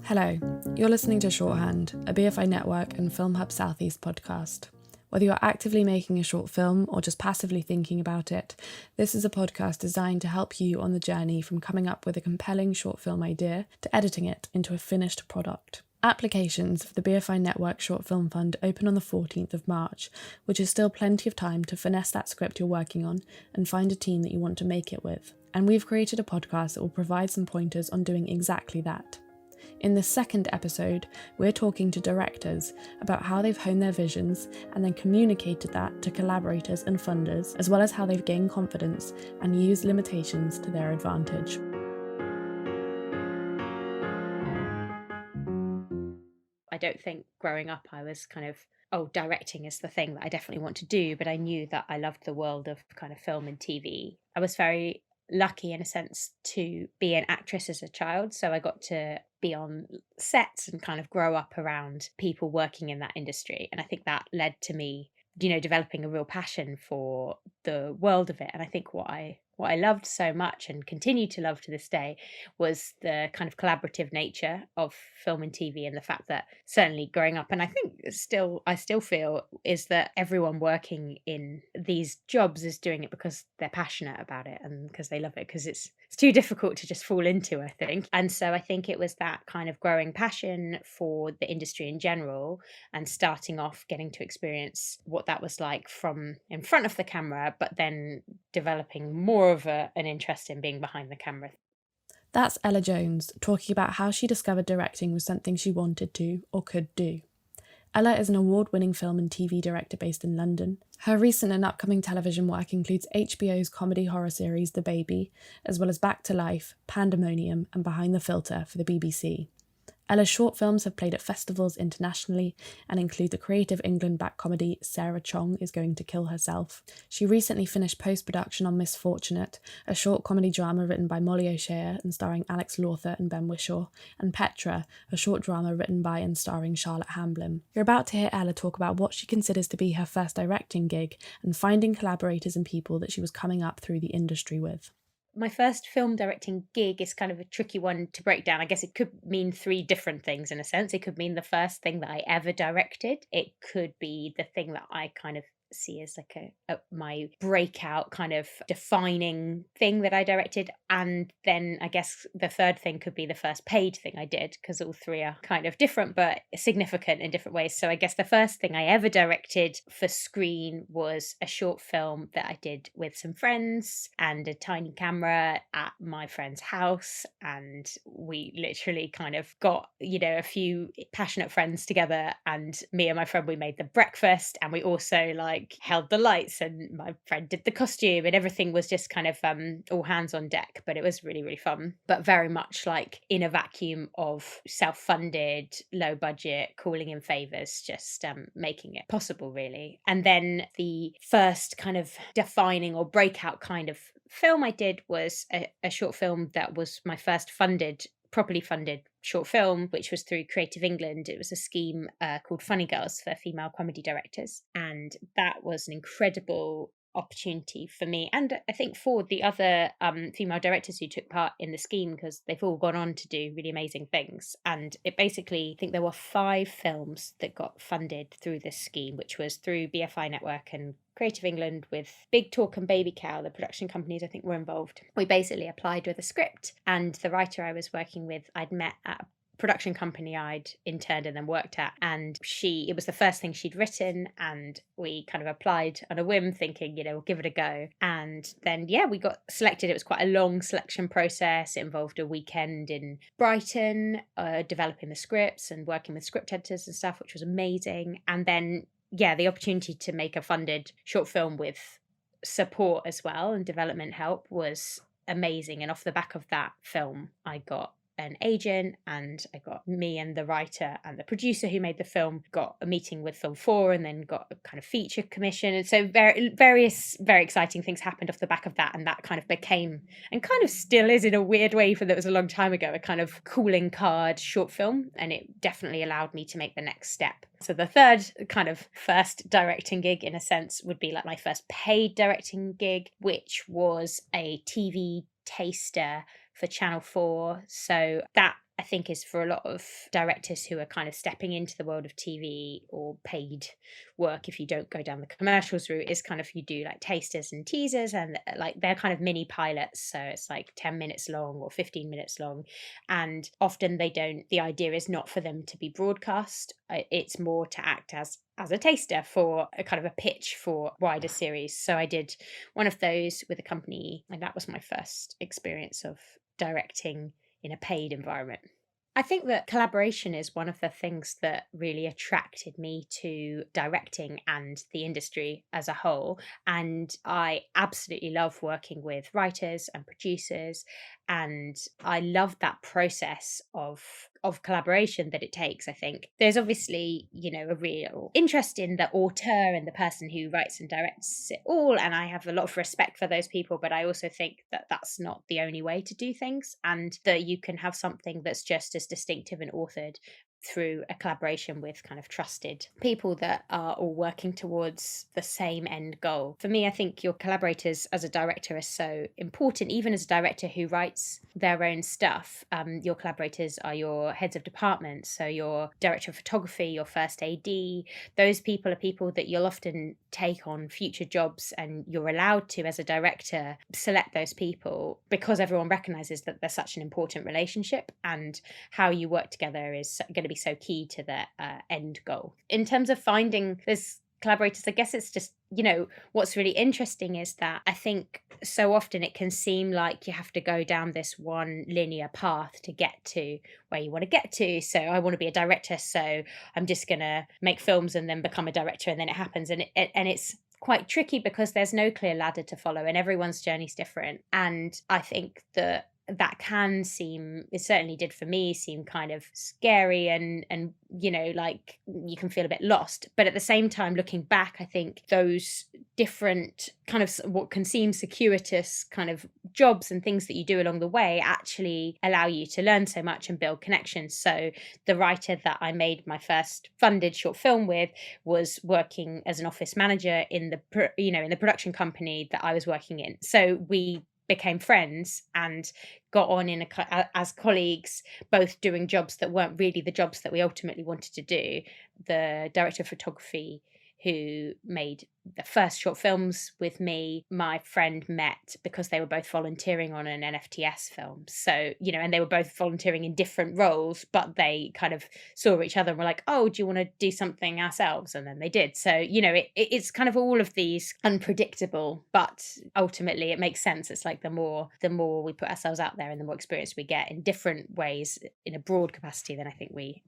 Hello, you're listening to Shorthand, a BFI Network and Film Hub Southeast podcast. Whether you're actively making a short film or just passively thinking about it, this is a podcast designed to help you on the journey from coming up with a compelling short film idea to editing it into a finished product. Applications for the BFI Network Short Film Fund open on the 14th of March, which is still plenty of time to finesse that script you're working on and find a team that you want to make it with. And we've created a podcast that will provide some pointers on doing exactly that. In this second episode, we're talking to directors about how they've honed their visions and then communicated that to collaborators and funders, as well as how they've gained confidence and used limitations to their advantage. I don't think growing up I was kind of, directing is the thing that I definitely want to do, but I knew that I loved the world of kind of film and TV. I was very lucky in a sense to be an actress as a child, so I got to be on sets and kind of grow up around people working in that industry, and I think that led to me developing a real passion for the world of it. And I think what I loved so much and continue to love to this day was the kind of collaborative nature of film and TV, and the fact that certainly growing up, and I think I still feel, is that everyone working in these jobs is doing it because they're passionate about it and because they love it, because it's too difficult to just fall into, I think. And so I think it was that kind of growing passion for the industry in general, and starting off getting to experience what that was like from in front of the camera, but then developing more of an interest in being behind the camera. That's Ella Jones talking about how she discovered directing was something she wanted to or could do. Ella is an award-winning film and TV director based in London. Her recent and upcoming television work includes HBO's comedy horror series The Baby, as well as Back to Life, Pandemonium, and Behind the Filter for the BBC. Ella's short films have played at festivals internationally and include the Creative England-backed comedy Sarah Chong is Going to Kill Herself. She recently finished post-production on Misfortunate, a short comedy drama written by Molly O'Shea and starring Alex Lawther and Ben Whishaw, and Petra, a short drama written by and starring Charlotte Hamblin. You're about to hear Ella talk about what she considers to be her first directing gig and finding collaborators and people that she was coming up through the industry with. My first film directing gig is kind of a tricky one to break down. I guess it could mean three different things in a sense. It could mean the first thing that I ever directed. It could be the thing that I kind of see as like my breakout kind of defining thing that I directed. And then I guess the third thing could be the first paid thing I did, because all three are kind of different but significant in different ways. So I guess the first thing I ever directed for screen was a short film that I did with some friends and a tiny camera at my friend's house, and we literally kind of got a few passionate friends together, and me and my friend, we made the breakfast, and we also held the lights, and my friend did the costume, and everything was just kind of all hands on deck. But it was really, really fun, but very much like in a vacuum of self-funded, low budget, calling in favors, just making it possible, really. And then the first kind of defining or breakout kind of film I did was a short film that was my first properly funded short film, which was through Creative England. It was a scheme called Funny Girls for female comedy directors. And that was an incredible opportunity for me, and I think for the other female directors who took part in the scheme, because they've all gone on to do really amazing things. And it basically, I think there were 5 films that got funded through this scheme, which was through BFI Network and Creative England, with Big Talk and Baby Cow, the production companies I think were involved. We basically applied with a script, and the writer I was working with I'd met at a production company I'd interned and then worked at, and it was the first thing she'd written, and we kind of applied on a whim thinking, we'll give it a go. And then we got selected. It was quite a long selection process. It involved a weekend in Brighton, developing the scripts and working with script editors and stuff, which was amazing. And then the opportunity to make a funded short film with support as well and development help was amazing. And off the back of that film, I got an agent, and I got me and the writer and the producer who made the film got a meeting with Film 4, and then got a kind of feature commission. And so various very exciting things happened off the back of that, and that kind of became, and kind of still is in a weird way, for that was a long time ago, a kind of calling card short film, and it definitely allowed me to make the next step. So the third kind of first directing gig, in a sense, would be like my first paid directing gig, which was a TV taster for Channel 4. So that I think is for a lot of directors who are kind of stepping into the world of TV or paid work, if you don't go down the commercials route, is kind of you do like tasters and teasers, and like they're kind of mini pilots. So it's like 10 minutes long or 15 minutes long. And often they don't, the idea is not for them to be broadcast. It's more to act as a taster for a kind of a pitch for wider series. So I did one of those with a company, and that was my first experience of directing in a paid environment. I think that collaboration is one of the things that really attracted me to directing and the industry as a whole. And I absolutely love working with writers and producers. And I love that process of collaboration that it takes. I think there's obviously, a real interest in the auteur and the person who writes and directs it all. And I have a lot of respect for those people, but I also think that that's not the only way to do things, and that you can have something that's just as distinctive and authored through a collaboration with kind of trusted people that are all working towards the same end goal. For me, I think your collaborators as a director are so important. Even as a director who writes their own stuff, your collaborators are your heads of department. So your director of photography, your first AD, those people are people that you'll often take on future jobs, and you're allowed to, as a director, select those people because everyone recognizes that they're such an important relationship, and how you work together is going to be so key to the end goal. In terms of finding those collaborators, I guess it's just, what's really interesting is that I think so often it can seem like you have to go down this one linear path to get to where you want to get to. So I want to be a director, so I'm just going to make films and then become a director, and then it happens. And it's quite tricky because there's no clear ladder to follow, and everyone's journey's different. And I think that can seem, it certainly did for me, seem kind of scary, and like you can feel a bit lost. But at the same time, looking back, I think those different kind of what can seem circuitous kind of jobs and things that you do along the way actually allow you to learn so much and build connections. So the writer that I made my first funded short film with was working as an office manager in the production company that I was working in. So we became friends and got on as colleagues, both doing jobs that weren't really the jobs that we ultimately wanted to do. The director of photography who made the first short films with me, my friend met because they were both volunteering on an NFTS film. So, and they were both volunteering in different roles, but they kind of saw each other and were like, oh, do you want to do something ourselves? And then they did. So, it's kind of all of these unpredictable, but ultimately it makes sense. It's like the more we put ourselves out there and the more experience we get in different ways in a broad capacity, then I think we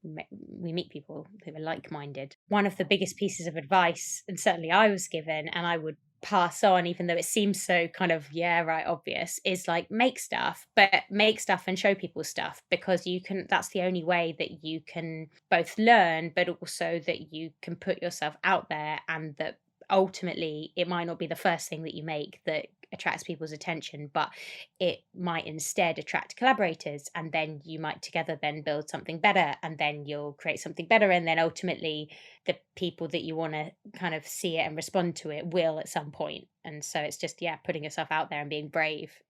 meet people who are like-minded. One of the biggest pieces of advice, and certainly I was given, and I would pass on even though it seems so kind of obvious, is like make stuff and show people stuff, because that's the only way that you can both learn, but also that you can put yourself out there, and that ultimately it might not be the first thing that you make that attracts people's attention, but it might instead attract collaborators, and then you might together then build something better, and then you'll create something better, and then ultimately the people that you want to kind of see it and respond to it will at some point. And so it's just putting yourself out there and being brave.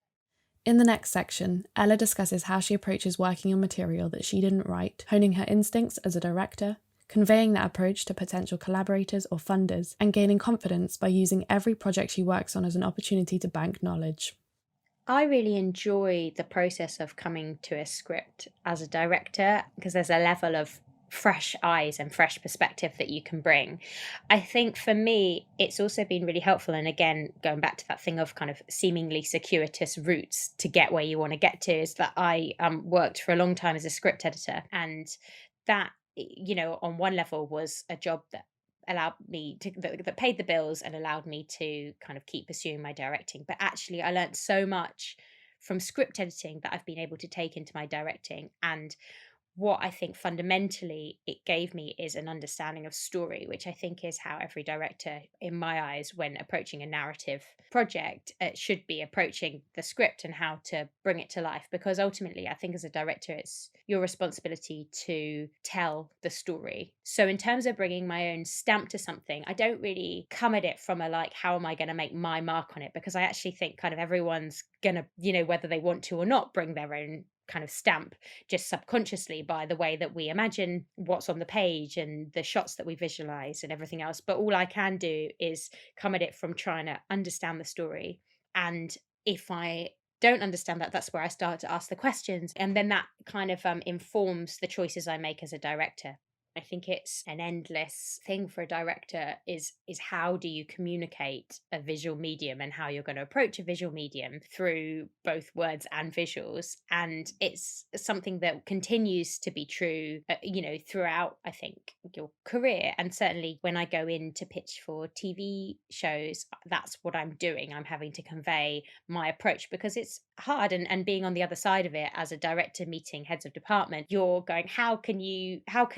In the next section, Ella discusses how she approaches working on material that she didn't write, honing her instincts as a director, conveying that approach to potential collaborators or funders, and gaining confidence by using every project she works on as an opportunity to bank knowledge. I really enjoy the process of coming to a script as a director, because there's a level of fresh eyes and fresh perspective that you can bring. I think for me, it's also been really helpful. And again, going back to that thing of kind of seemingly circuitous routes to get where you want to get to, is that I worked for a long time as a script editor. And that, on one level was a job that allowed me to that paid the bills and allowed me to kind of keep pursuing my directing. But actually I learned so much from script editing that I've been able to take into my directing. And what I think fundamentally it gave me is an understanding of story, which I think is how every director, in my eyes, when approaching a narrative project, should be approaching the script and how to bring it to life. Because ultimately, I think as a director, it's your responsibility to tell the story. So in terms of bringing my own stamp to something, I don't really come at it from a like, how am I going to make my mark on it? Because I actually think kind of everyone's going to, whether they want to or not, bring their own kind of stamp just subconsciously by the way that we imagine what's on the page and the shots that we visualize and everything else. But all I can do is come at it from trying to understand the story. And if I don't understand that, that's where I start to ask the questions. And then that kind of informs the choices I make as a director. I think it's an endless thing for a director is how do you communicate a visual medium and how you're going to approach a visual medium through both words and visuals. And it's something that continues to be true, throughout, I think, your career. And certainly when I go in to pitch for TV shows, that's what I'm doing. I'm having to convey my approach because it's hard. And being on the other side of it as a director meeting heads of department, you're going, how can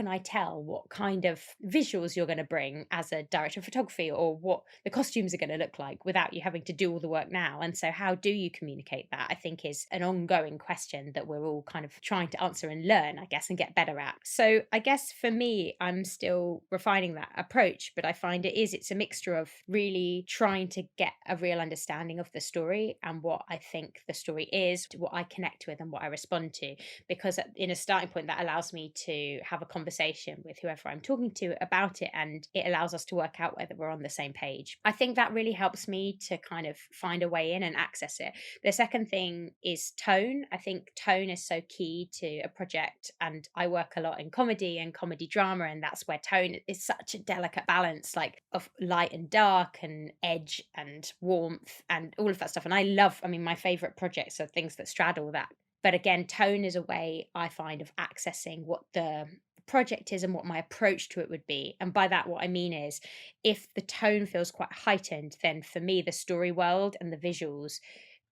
I tell what kind of visuals you're going to bring as a director of photography, or what the costumes are going to look like without you having to do all the work now? And so how do you communicate that, I think, is an ongoing question that we're all kind of trying to answer and learn, I guess, and get better at. So I guess for me, I'm still refining that approach, but I find it's a mixture of really trying to get a real understanding of the story and what I think the story is, what I connect with and what I respond to, because in a starting point that allows me to have a conversation with whoever I'm talking to about it, and it allows us to work out whether we're on the same page. I think that really helps me to kind of find a way in and access it. The second thing is tone. I think tone is so key to a project, and I work a lot in comedy and comedy drama, and that's where tone is such a delicate balance, like of light and dark and edge and warmth and all of that stuff. And my favorite projects are things that straddle that. But again, tone is a way I find of accessing what the project is and what my approach to it would be. And by that, what I mean is, if the tone feels quite heightened, then for me, the story world and the visuals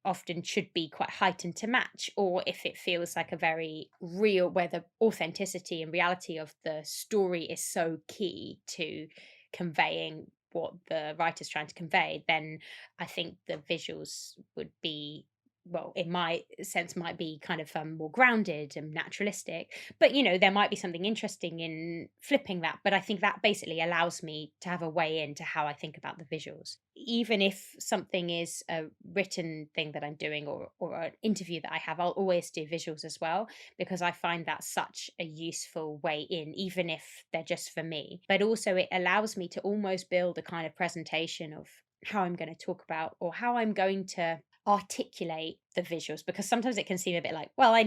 often should be quite heightened to match. Or if it feels like a very real, where the authenticity and reality of the story is so key to conveying what the writer's trying to convey, then I think the visuals would be, well, in my sense, might be kind of more grounded and naturalistic. But there might be something interesting in flipping that. But I think that basically allows me to have a way into how I think about the visuals. Even if something is a written thing that I'm doing, or an interview that I have, I'll always do visuals as well, because I find that such a useful way in, even if they're just for me. But also it allows me to almost build a kind of presentation of how I'm going to talk about, or how I'm going to articulate the visuals, because sometimes it can seem a bit like, well, I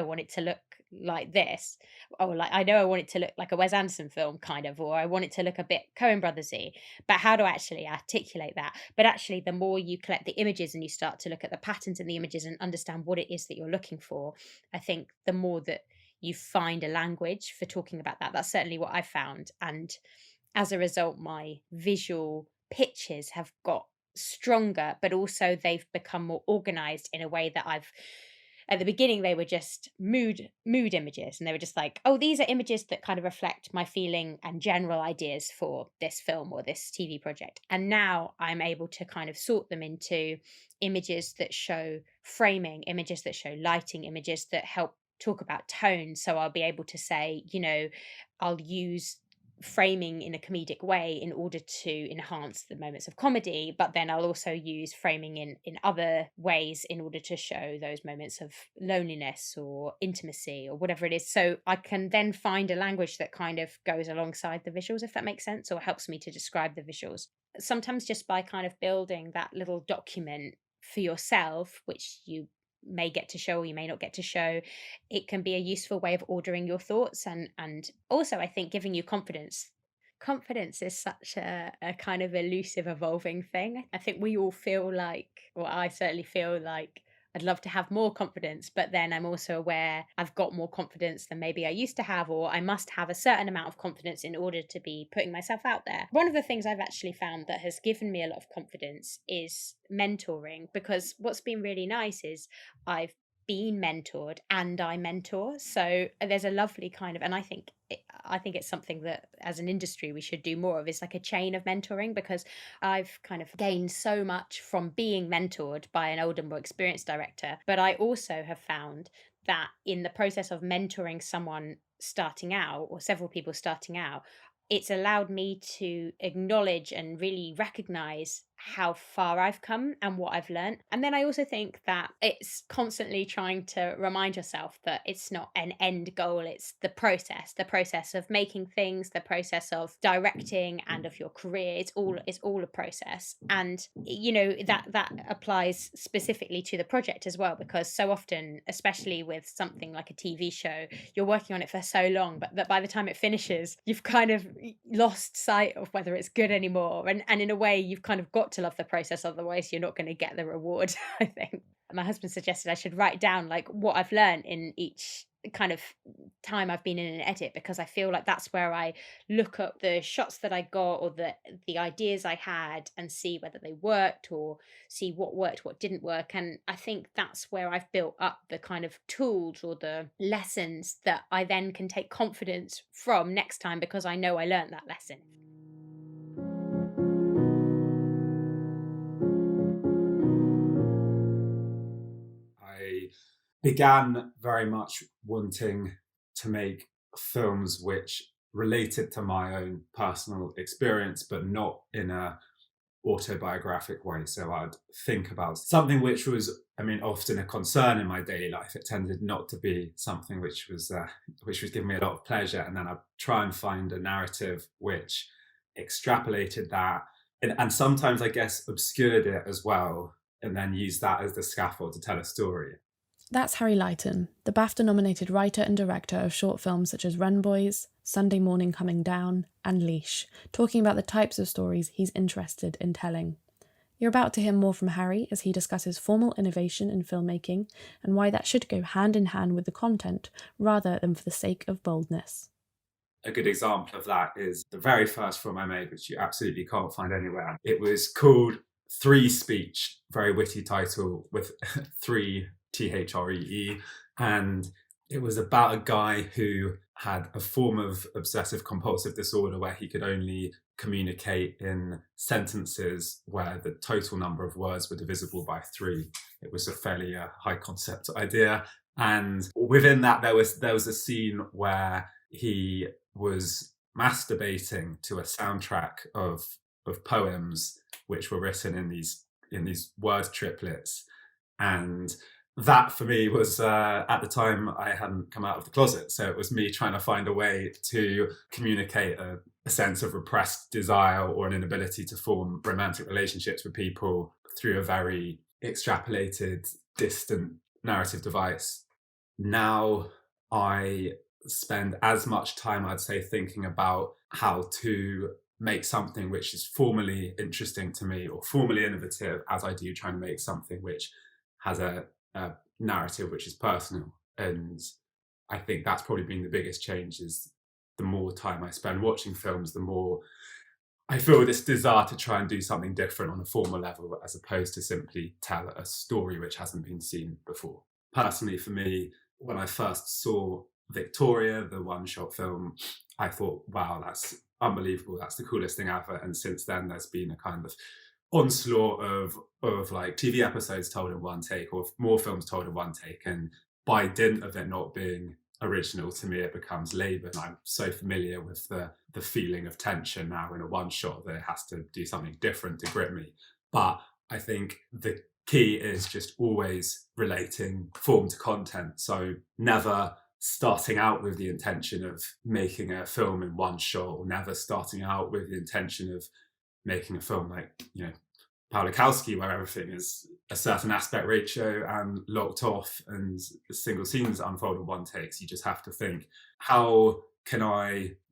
want it to look like this, or like I know I want it to look like a Wes Anderson film kind of, or I want it to look a bit Coen Brothersy, but how do I actually articulate that? But actually, the more you collect the images and you start to look at the patterns in the images and understand what it is that you're looking for, I think the more that you find a language for talking about that. That's certainly what I found. And as a result, my visual pitches have got stronger, but also they've become more organized in a way that at the beginning they were just mood images, and they were just like, oh, these are images that kind of reflect my feeling and general ideas for this film or this TV project. And now I'm able to kind of sort them into images that show framing, images that show lighting, images that help talk about tone. So I'll be able to say, I'll use framing in a comedic way in order to enhance the moments of comedy, but then I'll also use framing in other ways in order to show those moments of loneliness or intimacy or whatever it is. So I can then find a language that kind of goes alongside the visuals, if that makes sense, or helps me to describe the visuals. Sometimes just by kind of building that little document for yourself, which you may get to show or you may not get to show, it can be a useful way of ordering your thoughts, and also I think giving you confidence is such a kind of elusive, evolving thing. I think we all feel like, or I certainly feel like, I'd love to have more confidence, but then I'm also aware I've got more confidence than maybe I used to have, or I must have a certain amount of confidence in order to be putting myself out there. One of the things I've actually found that has given me a lot of confidence is mentoring, because what's been really nice is I've been mentored and I mentor. So there's a lovely kind of, and I think it's something that as an industry we should do more of, is like a chain of mentoring, because I've kind of gained so much from being mentored by an older, more experienced director. But I also have found that in the process of mentoring someone starting out, or several people starting out, it's allowed me to acknowledge and really recognize how far I've come and what I've learned. And then I also think that it's constantly trying to remind yourself that it's not an end goal, it's the process of making things, the process of directing and of your career. It's all a process. And that applies specifically to the project as well, because so often, especially with something like a TV show, you're working on it for so long, but that by the time it finishes, you've kind of lost sight of whether it's good anymore. And in a way, you've kind of got to love the process, otherwise you're not going to get the reward. I think my husband suggested I should write down like what I've learned in each kind of time I've been in an edit, because I feel like that's where I look at the shots that I got, or the ideas I had, and see whether they worked, or see what worked, what didn't work. And I think that's where I've built up the kind of tools or the lessons that I then can take confidence from next time, because I know I learned that lesson. I began very much wanting to make films which related to my own personal experience, but not in a autobiographic way. So I'd think about something which was, often a concern in my daily life. It tended not to be something which was giving me a lot of pleasure, and then I'd try and find a narrative which extrapolated that, and sometimes I guess obscured it as well, and then use that as the scaffold to tell a story. That's Harry Lighton, the BAFTA-nominated writer and director of short films such as Wren Boys, Sunday Morning Coming Down, and Leash, talking about the types of stories he's interested in telling. You're about to hear more from Harry as he discusses formal innovation in filmmaking and why that should go hand in hand with the content rather than for the sake of boldness. A good example of that is the very first film I made, which you absolutely can't find anywhere. It was called Three Speech, very witty title with three THREE, and it was about a guy who had a form of obsessive compulsive disorder where he could only communicate in sentences where the total number of words were divisible by three. It was a fairly high concept idea, and within that there was a scene where he was masturbating to a soundtrack of poems which were written in these word triplets. And that for me was, at the time I hadn't come out of the closet, so it was me trying to find a way to communicate a sense of repressed desire or an inability to form romantic relationships with people through a very extrapolated, distant narrative device. Now I spend as much time, I'd say, thinking about how to make something which is formally interesting to me or formally innovative as I do trying to make something which has a narrative which is personal. And I think that's probably been the biggest change, is the more time I spend watching films, the more I feel this desire to try and do something different on a formal level, as opposed to simply tell a story which hasn't been seen before. Personally, for me, when I first saw Victoria, the one-shot film, I thought, wow, that's unbelievable. That's the coolest thing ever. And since then, there's been a kind of onslaught of like TV episodes told in one take, or more films told in one take. And by dint of it not being original, to me, it becomes laboured. I'm so familiar with the feeling of tension now in a one shot that it has to do something different to grip me. But I think the key is just always relating form to content. So never starting out with the intention of making a film in one shot, or never starting out with the intention of making a film like, Pawlikowski, where everything is a certain aspect ratio and locked off and single scenes unfold in one takes. You just have to think, how can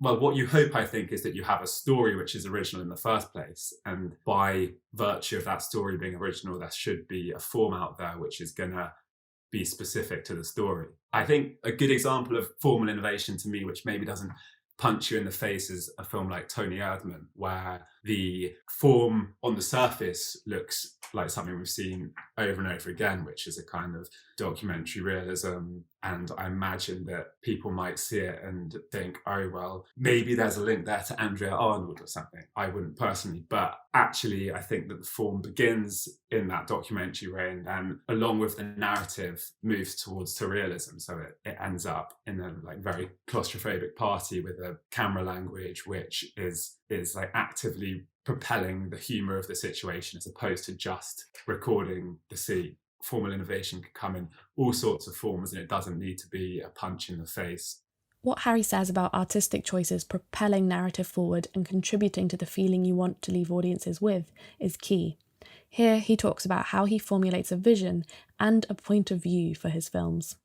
what you hope, I think, is that you have a story which is original in the first place. And by virtue of that story being original, there should be a form out there which is going to be specific to the story. I think a good example of formal innovation to me, which maybe doesn't punch you in the face, is a film like Tony Erdmann, where the form on the surface looks like something we've seen over and over again, which is a kind of documentary realism. And I imagine that people might see it and think, oh, well, maybe there's a link there to Andrea Arnold or something. I wouldn't personally, but actually I think that the form begins in that documentary way, and then along with the narrative moves towards surrealism. So it ends up in a very claustrophobic party with a camera language which is like actively propelling the humour of the situation as opposed to just recording the scene. Formal innovation can come in all sorts of forms, and it doesn't need to be a punch in the face. What Harry says about artistic choices propelling narrative forward and contributing to the feeling you want to leave audiences with is key. Here he talks about how he formulates a vision and a point of view for his films.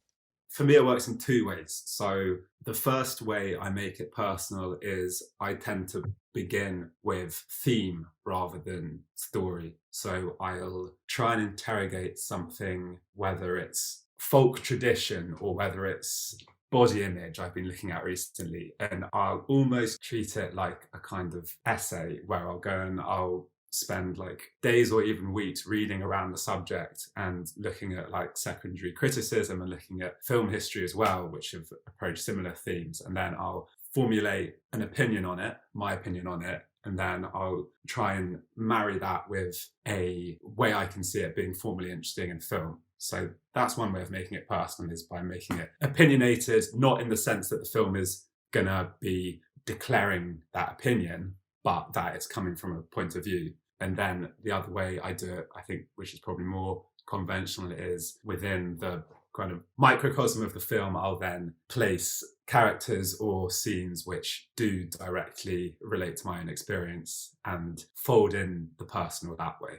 For me, it works in two ways. So the first way I make it personal is I tend to begin with theme rather than story. So I'll try and interrogate something, whether it's folk tradition or whether it's body image I've been looking at recently, and I'll almost treat it like a kind of essay where I'll go and I'll spend like days or even weeks reading around the subject and looking at like secondary criticism and looking at film history as well, which have approached similar themes. And then I'll formulate an opinion on it, my opinion on it, and then I'll try and marry that with a way I can see it being formally interesting in film. So that's one way of making it personal, is by making it opinionated, not in the sense that the film is going to be declaring that opinion, but that it's coming from a point of view. And then the other way I do it, I think, which is probably more conventional, is within the kind of microcosm of the film, I'll then place characters or scenes which do directly relate to my own experience and fold in the personal that way.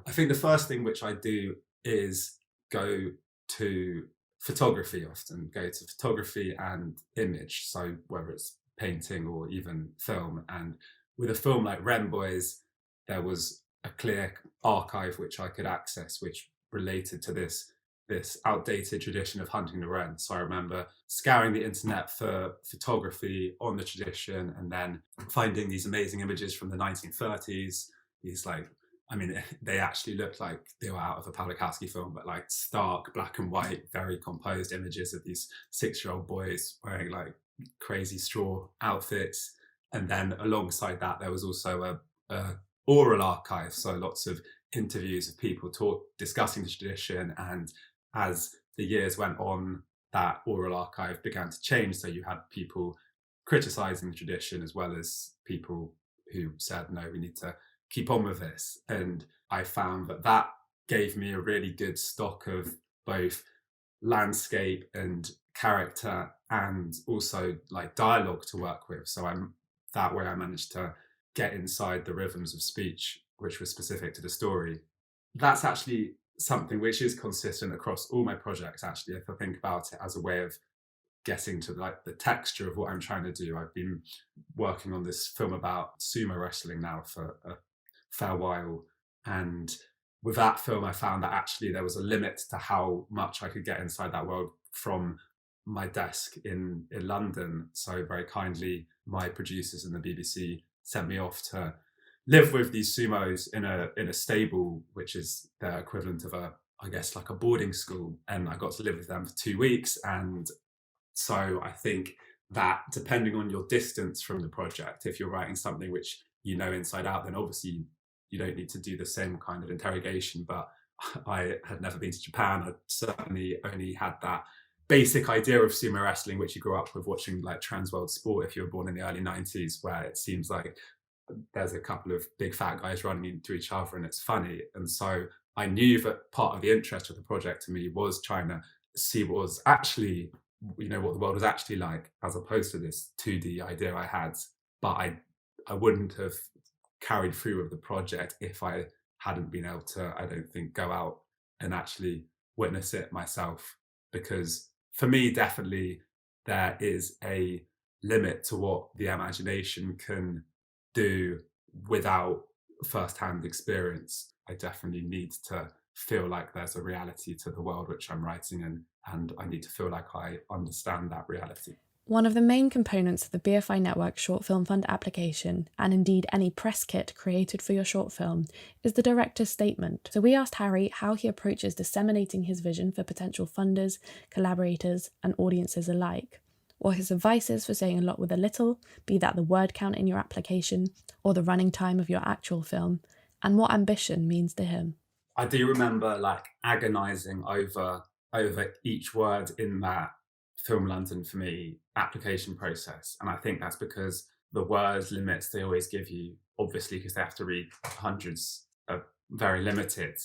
I think the first thing which I do is go to photography, often go to photography and image. So whether it's painting or even film. And with a film like Wren Boys, there was a clear archive which I could access, which related to this outdated tradition of hunting the wren. So I remember scouring the internet for photography on the tradition and then finding these amazing images from the 1930s, these like, I mean, they actually looked like they were out of a Pawlikowski film, but like stark black and white, very composed images of these 6-year-old boys wearing like crazy straw outfits. And then alongside that, there was also a oral archive, so lots of interviews of people discussing the tradition. And as the years went on, that oral archive began to change. So you had people criticizing the tradition as well as people who said, no, we need to keep on with this. And I found that gave me a really good stock of both landscape and character and also like dialogue to work with. So that way I managed to get inside the rhythms of speech which were specific to the story. That's actually something which is consistent across all my projects, actually, if I think about it as a way of getting to like the texture of what I'm trying to do. I've been working on this film about sumo wrestling now for a fair while, and with that film I found that actually there was a limit to how much I could get inside that world from my desk in London. So very kindly my producers in the BBC sent me off to live with these sumos in a stable, which is the equivalent of I guess like a boarding school, and I got to live with them for 2 weeks. And so I think that depending on your distance from the project, if you're writing something which you know inside out, then obviously you don't need to do the same kind of interrogation. But I had never been to Japan. I certainly only had that basic idea of sumo wrestling, which you grew up with watching like Trans World Sport if you were born in the early 90s, where it seems like there's a couple of big fat guys running into each other and it's funny. And so I knew that part of the interest of the project to me was trying to see what was actually, what the world was actually like, as opposed to this 2D idea I had. But I wouldn't have carried through with the project if I hadn't been able to, I don't think, go out and actually witness it myself. Because for me, definitely, there is a limit to what the imagination can do without first-hand experience. I definitely need to feel like there's a reality to the world which I'm writing in, and I need to feel like I understand that reality. One of the main components of the BFI Network Short Film Fund application, and indeed any press kit created for your short film, is the director's statement. So we asked Harry how he approaches disseminating his vision for potential funders, collaborators, and audiences alike, or his advice is for saying a lot with a little, be that the word count in your application or the running time of your actual film, and what ambition means to him. I do remember like agonizing over each word in that Film London for me application process, and I think that's because the word limits they always give you obviously because they have to read hundreds, are very limited.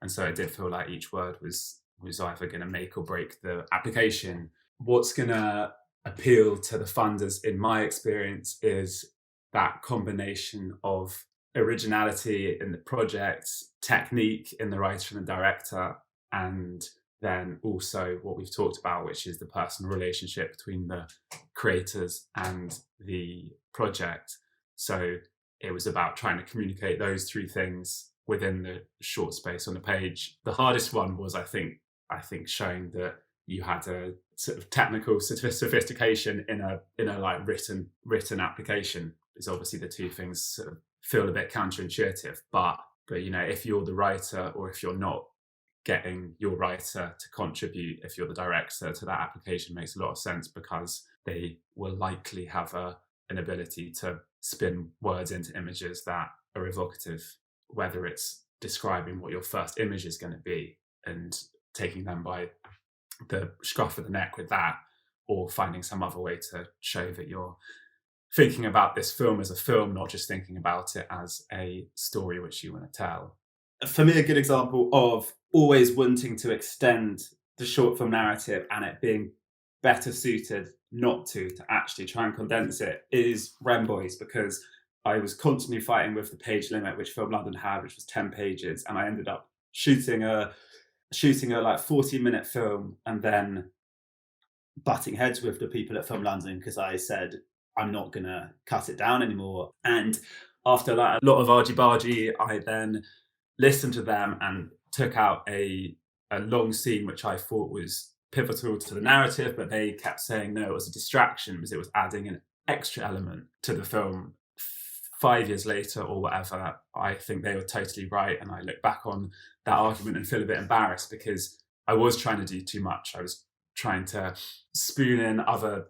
And so it did feel like each word was either going to make or break the application. What's going to appeal to the funders, in my experience, is that combination of originality in the project, technique in the writer and the director, and then also what we've talked about, which is the personal relationship between the creators and the project. So it was about trying to communicate those three things within the short space on the page. The hardest one was, I think, showing that you had a sort of technical sophistication in a like written application, is obviously the two things sort of feel a bit counterintuitive. But you know, if you're the writer, or if you're not getting your writer to contribute, if you're the director to that application, makes a lot of sense, because they will likely have an ability to spin words into images that are evocative, whether it's describing what your first image is going to be and taking them by the scruff of the neck with that, or finding some other way to show that you're thinking about this film as a film, not just thinking about it as a story which you want to tell. For me, a good example of always wanting to extend the short film narrative and it being better suited not to actually try and condense it is Wren Boys, because I was constantly fighting with the page limit which Film London had, which was 10 pages, and I ended up shooting a like 40-minute film and then butting heads with the people at Film London because I said I'm not gonna cut it down anymore. And after like a lot of argy-bargy, I then listened to them and took out a long scene which I thought was pivotal to the narrative, but they kept saying no, it was a distraction because it was adding an extra element to the film. 5 years later or whatever, I think they were totally right, and I look back on that argument and feel a bit embarrassed because I was trying to do too much. I was trying to spoon in other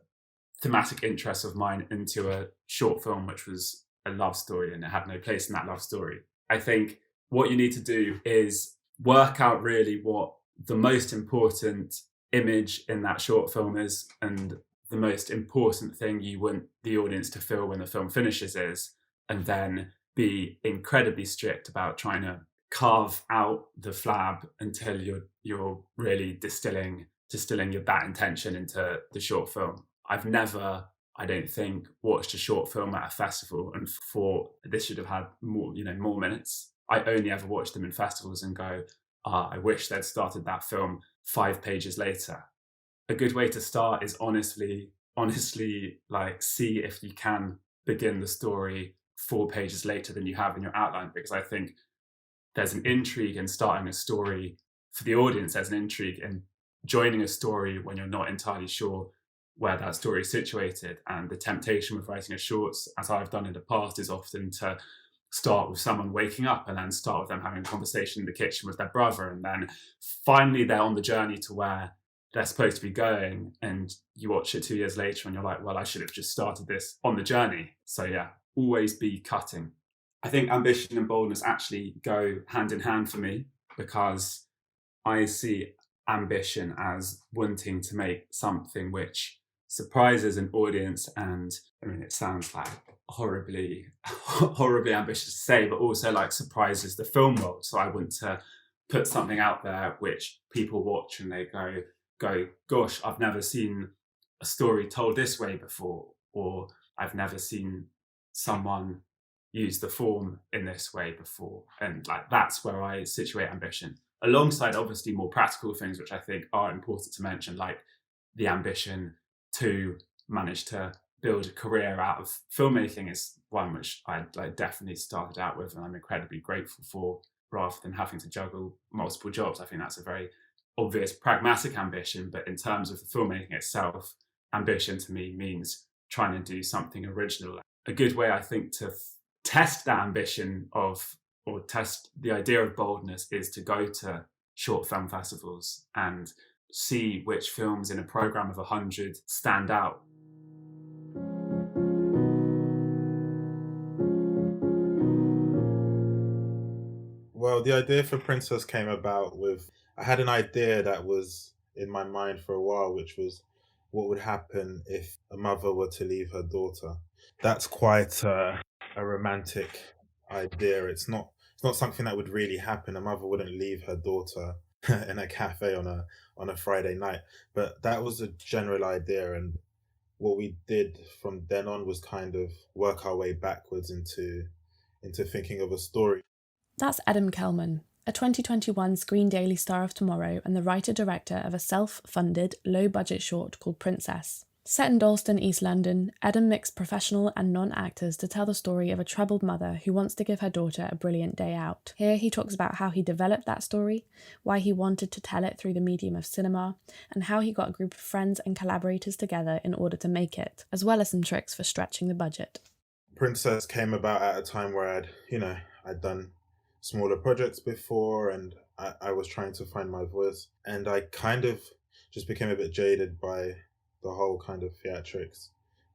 thematic interests of mine into a short film which was a love story, and it had no place in that love story. I think what you need to do is work out really what the most important image in that short film is, and the most important thing you want the audience to feel when the film finishes is, and then be incredibly strict about trying to carve out the flab until you're really distilling that intention into the short film. I've never, I don't think, watched a short film at a festival and thought this should have had more minutes. I only ever watch them in festivals and go, I wish they'd started that film 5 pages later. A good way to start is honestly, like, see if you can begin the story 4 pages later than you have in your outline, because I think there's an intrigue in starting a story for the audience. There's an intrigue in joining a story when you're not entirely sure where that story is situated. And the temptation with writing a shorts, as I've done in the past, is often to start with someone waking up and then start with them having a conversation in the kitchen with their brother, and then finally they're on the journey to where they're supposed to be going, and you watch it 2 years later and you're like, well, I should have just started this on the journey. So yeah, always be cutting. I think ambition and boldness actually go hand in hand for me, because I see ambition as wanting to make something which surprises an audience, and I mean, it sounds like horribly ambitious to say, but also like surprises the film world. So I want to put something out there which people watch and they go, gosh, I've never seen a story told this way before, or I've never seen someone use the form in this way before. And like, that's where I situate ambition, alongside obviously more practical things which I think are important to mention, like the ambition to manage to build a career out of filmmaking is one which I definitely started out with and I'm incredibly grateful for, rather than having to juggle multiple jobs. I think that's a very obvious pragmatic ambition, but in terms of the filmmaking itself, ambition to me means trying to do something original. A good way, I think, to test that ambition or test the idea of boldness is to go to short film festivals and see which films in a program of 100 stand out. Well, the idea for Princess came about with, I had an idea that was in my mind for a while, which was what would happen if a mother were to leave her daughter. That's quite a a romantic idea. It's not something that would really happen. A mother wouldn't leave her daughter in a cafe on a Friday night. But that was a general idea, and what we did from then on was kind of work our way backwards into thinking of a story. That's Edem Kelman, a 2021 Screen Daily Star of Tomorrow and the writer-director of a self-funded, low-budget short called Princess. Set in Dalston, East London, Edem mixed professional and non-actors to tell the story of a troubled mother who wants to give her daughter a brilliant day out. Here he talks about how he developed that story, why he wanted to tell it through the medium of cinema, and how he got a group of friends and collaborators together in order to make it, as well as some tricks for stretching the budget. Princess came about at a time where I'd done smaller projects before, and I was trying to find my voice, and I kind of just became a bit jaded by the whole kind of theatrics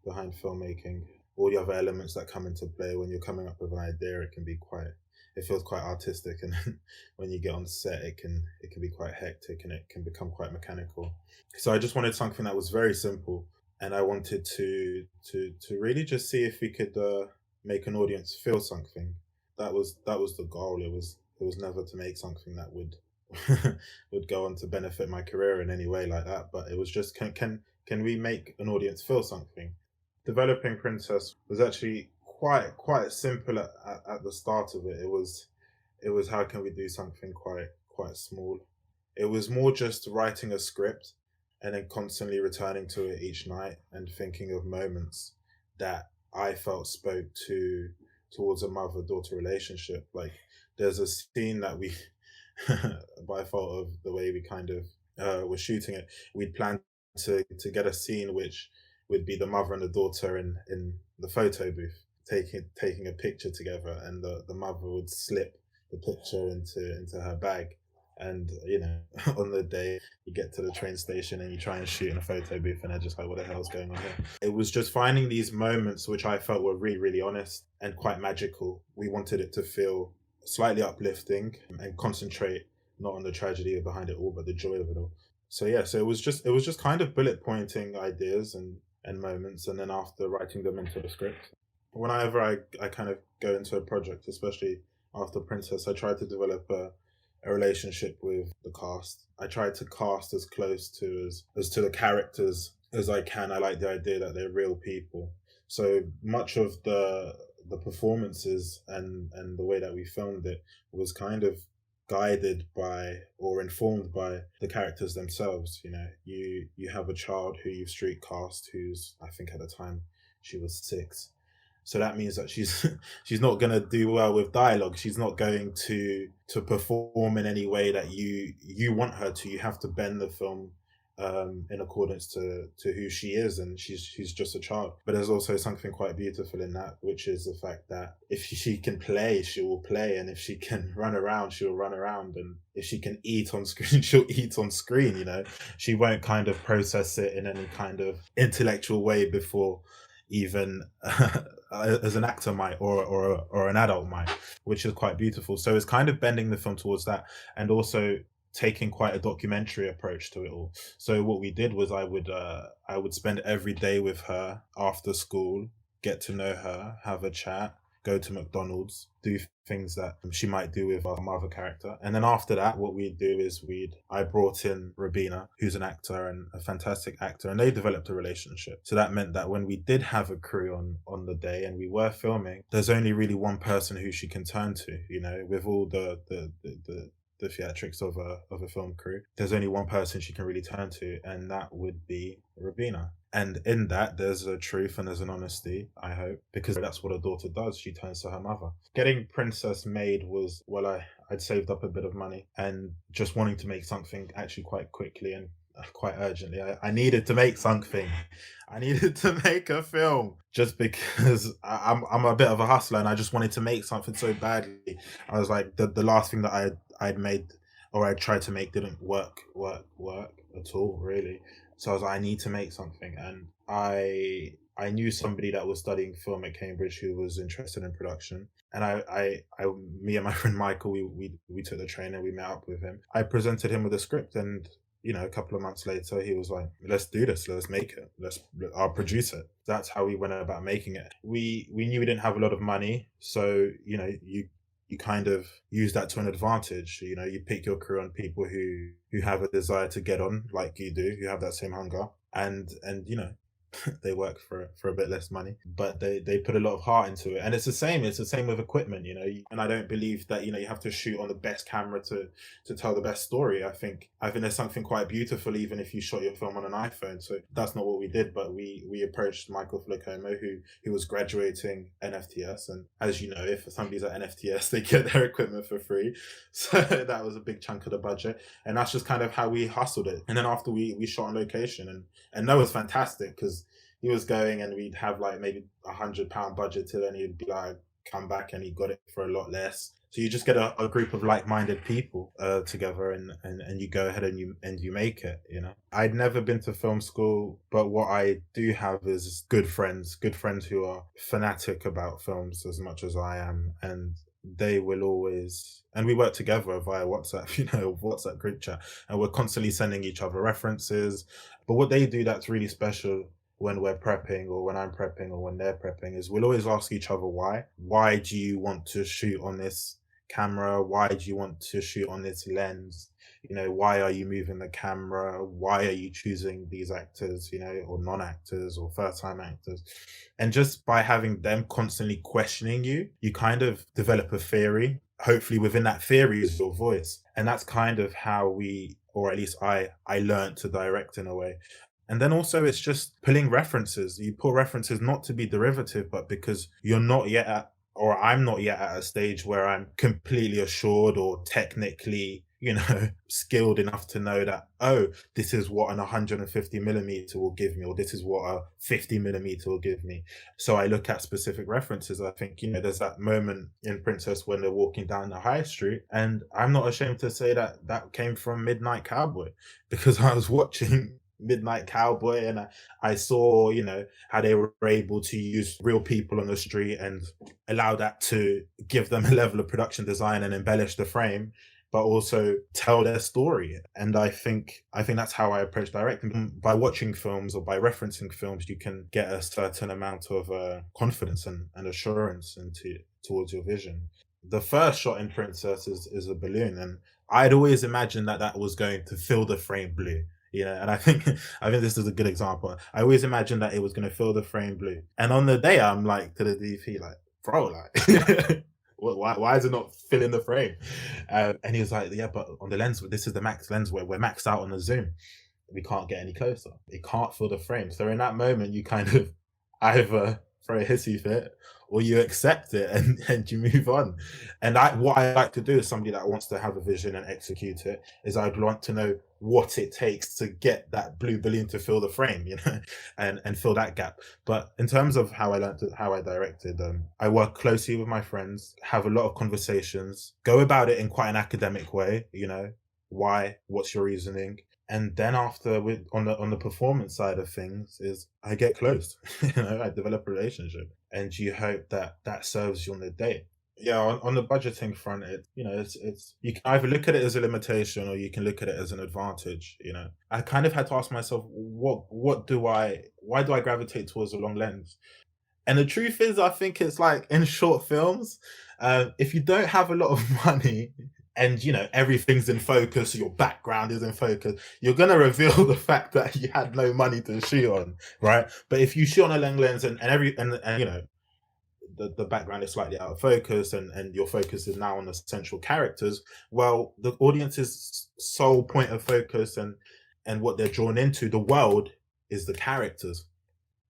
behind filmmaking, all the other elements that come into play when you're coming up with an idea. It feels quite artistic, and when you get on set, it can be quite hectic, and it can become quite mechanical. So I just wanted something that was very simple, and I wanted to really just see if we could make an audience feel something. That was the goal. It was never to make something that would would go on to benefit my career in any way like that. But it was just can we make an audience feel something? Developing Princess was actually quite simple at the start of it. It was how can we do something quite small. It was more just writing a script and then constantly returning to it each night and thinking of moments that I felt spoke towards a mother-daughter relationship. Like, there's a scene that we, by fault of the way we kind of were shooting it, we'd planned to get a scene which would be the mother and the daughter in the photo booth taking a picture together, and the mother would slip the picture into her bag. And on the day you get to the train station and you try and shoot in a photo booth, and they're just like, what the hell's going on here? It was just finding these moments which I felt were really, really honest and quite magical. We wanted it to feel slightly uplifting and concentrate not on the tragedy behind it all, but the joy of it all. So it was just kind of bullet pointing ideas and moments, and then after writing them into the script. Whenever I kind of go into a project, especially after Princess, I try to develop a relationship with the cast. I try to cast as close to the characters as I can. I like the idea that they're real people. So much of the performances and the way that we filmed it was kind of guided by or informed by the characters themselves. You have a child who you've street cast, who's, I think at the time she was 6. So that means that she's not going to do well with dialogue. She's not going to perform in any way that you want her to. You have to bend the film in accordance to who she is, and she's just a child. But there's also something quite beautiful in that, which is the fact that if she can play, she will play, and if she can run around, she'll run around, and if she can eat on screen, she'll eat on screen. She won't kind of process it in any kind of intellectual way before even as an actor might or an adult might, which is quite beautiful. So it's kind of bending the film towards that, and also taking quite a documentary approach to it all. So what we did was I would spend every day with her after school, get to know her, have a chat, go to McDonald's, do things that she might do with our mother character. And then after that, what we'd do is I brought in Rabina, who's an actor and a fantastic actor, and they developed a relationship. So that meant that when we did have a crew on the day and we were filming, there's only really one person who she can turn to, with all the theatrics of a film crew. There's only one person she can really turn to, and that would be Rabina. And in that, there's a truth and there's an honesty, I hope, because that's what a daughter does. She turns to her mother. Getting Princess made was, I'd saved up a bit of money and just wanting to make something actually quite quickly and quite urgently. I needed to make something. I needed to make a film just because I'm a bit of a hustler, and I just wanted to make something so badly. I was like, the last thing that I'd made or I tried to make didn't work at all, really. So I was like, I need to make something. And I knew somebody that was studying film at Cambridge who was interested in production. And me and my friend Michael, we took the train and we met up with him. I presented him with a script, and a couple of months later, he was like, let's do this, let's make it, I'll produce it. That's how we went about making it. We knew we didn't have a lot of money, so you kind of use that to an advantage. You pick your crew on people who have a desire to get on like you do, who have that same hunger, and they work for a bit less money, but they put a lot of heart into it. And it's the same with equipment, and I don't believe that you have to shoot on the best camera to tell the best story. I think there's something quite beautiful even if you shot your film on an iPhone. So that's not what we did, but we approached Michael Flacomo, who was graduating NFTS, and as you know, if somebody's at NFTS, they get their equipment for free. So that was a big chunk of the budget, and that's just kind of how we hustled it. And then after we shot on location, and that was fantastic because he was going and we'd have like maybe £100 budget till then he'd be like, come back, and he got it for a lot less. So you just get a group of like-minded people together and you go ahead and you make it. I'd never been to film school, but what I do have is good friends who are fanatic about films as much as I am, and they will always, and we work together via WhatsApp, WhatsApp group chat, and we're constantly sending each other references. But what they do that's really special when we're prepping, or when I'm prepping, or when they're prepping, is we'll always ask each other why. Why do you want to shoot on this camera? Why do you want to shoot on this lens? Why are you moving the camera? Why are you choosing these actors, or non-actors or first-time actors? And just by having them constantly questioning you, you kind of develop a theory. Hopefully within that theory is your voice. And that's kind of how we, or at least I learned to direct in a way. And then also it's just pulling references. You pull references not to be derivative, but because you're not yet at, or I'm not yet at a stage where I'm completely assured or technically, skilled enough to know that, oh, this is what an 150mm will give me, or this is what a 50mm will give me. So I look at specific references. I think, there's that moment in Princess when they're walking down the high street, and I'm not ashamed to say that came from Midnight Cowboy, because I was watching Midnight Cowboy and I saw how they were able to use real people on the street and allow that to give them a level of production design and embellish the frame, but also tell their story. And I think that's how I approach directing. By watching films or by referencing films, you can get a certain amount of confidence and assurance towards your vision. The first shot in Princess is a balloon, and I'd always imagined that was going to fill the frame blue. And I think this is a good example. I always imagined that it was going to fill the frame blue. And on the day, I'm like to the DP, like, bro, like, why is it not filling the frame? And he was like, yeah, but on the lens, this is the max lens where we're maxed out on the zoom. We can't get any closer. It can't fill the frame. So in that moment, you kind of either throw a hissy fit or you accept it and you move on. And what I like to do as somebody that wants to have a vision and execute it is I'd want to know what it takes to get that blue balloon to fill the frame, and fill that gap. But in terms of how I directed, I work closely with my friends, have a lot of conversations, go about it in quite an academic way, why, what's your reasoning? And then after, on the performance side of things, is I get close. I develop a relationship, and you hope that serves you on the day. Yeah, on the budgeting front, it's you can either look at it as a limitation or you can look at it as an advantage. I kind of had to ask myself, why do I gravitate towards a long lens? And the truth is, I think it's like in short films, if you don't have a lot of money, and everything's in focus, your background is in focus, you're going to reveal the fact that you had no money to shoot on, right? But if you shoot on a long lens and the background is slightly out of focus and your focus is now on the central characters, well, the audience's sole point of focus and what they're drawn into, the world, is the characters.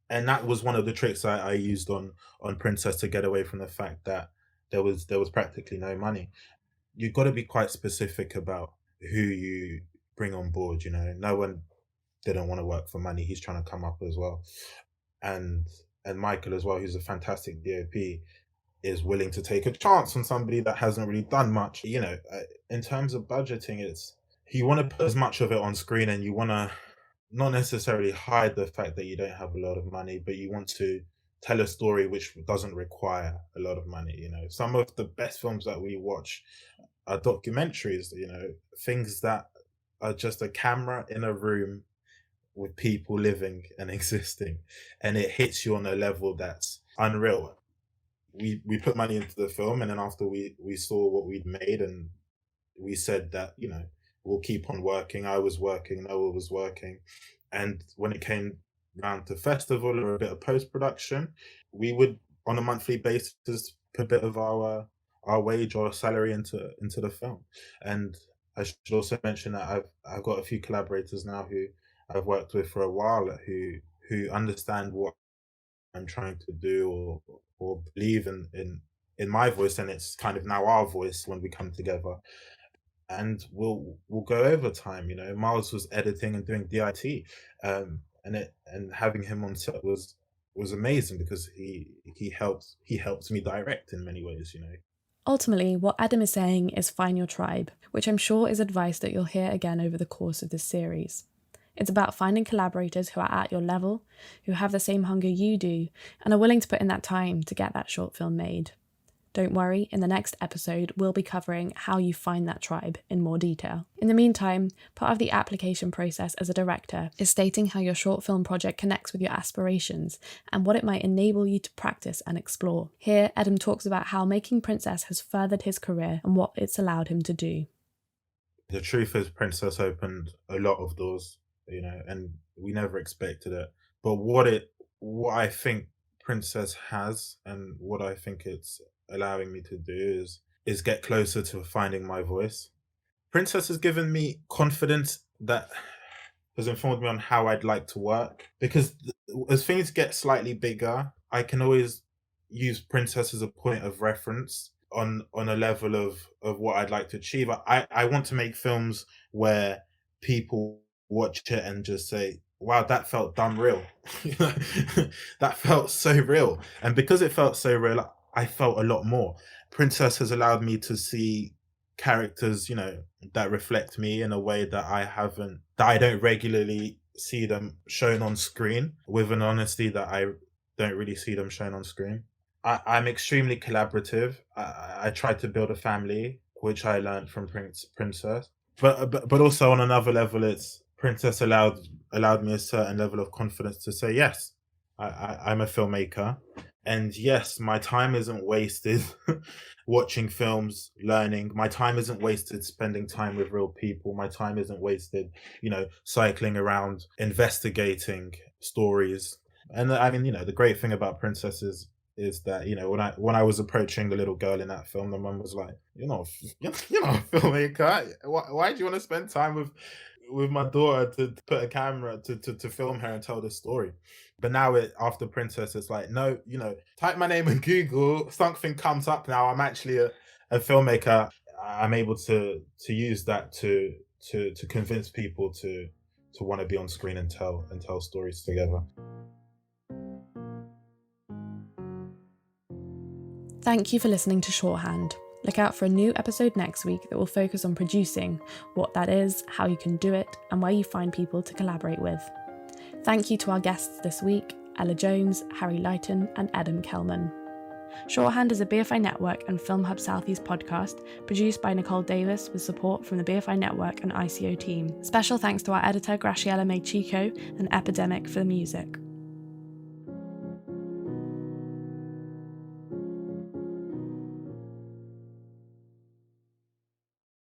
And that was one of the tricks I used on Princess to get away from the fact that there was practically no money. You've got to be quite specific about who you bring on board. No one didn't want to work for money. He's trying to come up as well. And Michael as well, who's a fantastic DOP, is willing to take a chance on somebody that hasn't really done much. In terms of budgeting, you want to put as much of it on screen, and you want to not necessarily hide the fact that you don't have a lot of money, but you want to tell a story which doesn't require a lot of money. Some of the best films that we watch are documentaries, things that just a camera in a room with people living and existing, and it hits you on a level that's unreal. We put money into the film, and then after we saw what we'd made, and we said that, we'll keep on working. I was working, Noah was working, and when it came round to festival or a bit of post-production, we would, on a monthly basis, put a bit of our wage or salary into the film. And I should also mention that I've got a few collaborators now who I've worked with for a while, who understand what I'm trying to do, or believe in my voice, and it's kind of now our voice when we come together. And we'll go over time. Miles was editing and doing DIT, and having him on set was amazing, because he helped me direct in many ways. Ultimately, what Edem is saying is find your tribe, which I'm sure is advice that you'll hear again over the course of this series. It's about finding collaborators who are at your level, who have the same hunger you do, and are willing to put in that time to get that short film made. Don't worry, in the next episode, we'll be covering how you find that tribe in more detail. In the meantime, part of the application process as a director is stating how your short film project connects with your aspirations and what it might enable you to practice and explore. Here, Edem talks about how making Princess has furthered his career and what it's allowed him to do. The truth is, Princess opened a lot of doors, and we never expected it. But what I think Princess has, and what I think it's allowing me to do, is get closer to finding my voice. Princess has given me confidence that has informed me on how I'd like to work, because as things get slightly bigger, I can always use Princess as a point of reference on a level of what I'd like to achieve. I want to make films where people watch it and just say, wow, that felt dumb real. That felt so real. And because it felt so real, I felt a lot more. Princess has allowed me to see characters, that reflect me in a way that I don't regularly see them shown on screen, with an honesty that I don't really see them shown on screen. I'm extremely collaborative. I try to build a family, which I learned from Princess. But also on another level, it's Princess allowed me a certain level of confidence to say, yes, I'm a filmmaker. And yes, my time isn't wasted watching films, learning. My time isn't wasted spending time with real people. My time isn't wasted, cycling around, investigating stories. And I mean, the great thing about Princess is that, when I was approaching the little girl in that film, the mum was like, you're not a filmmaker. Why do you want to spend time with my daughter to put a camera to film her and tell the story? But now after Princess, it's like, no, type my name in Google, something comes up now. I'm actually a filmmaker. I'm able to use that to convince people to want to be on screen and tell stories together. Thank you for listening to Shorthand. Look out for a new episode next week that will focus on producing, what that is, how you can do it, and where you find people to collaborate with. Thank you to our guests this week, Ella Jones, Harry Lighton, and Edem Kelman. Shorthand is a BFI Network and Film Hub Southeast podcast produced by Nicole Davis with support from the BFI Network and ICO team. Special thanks to our editor Graciela May Chico and Epidemic for the music.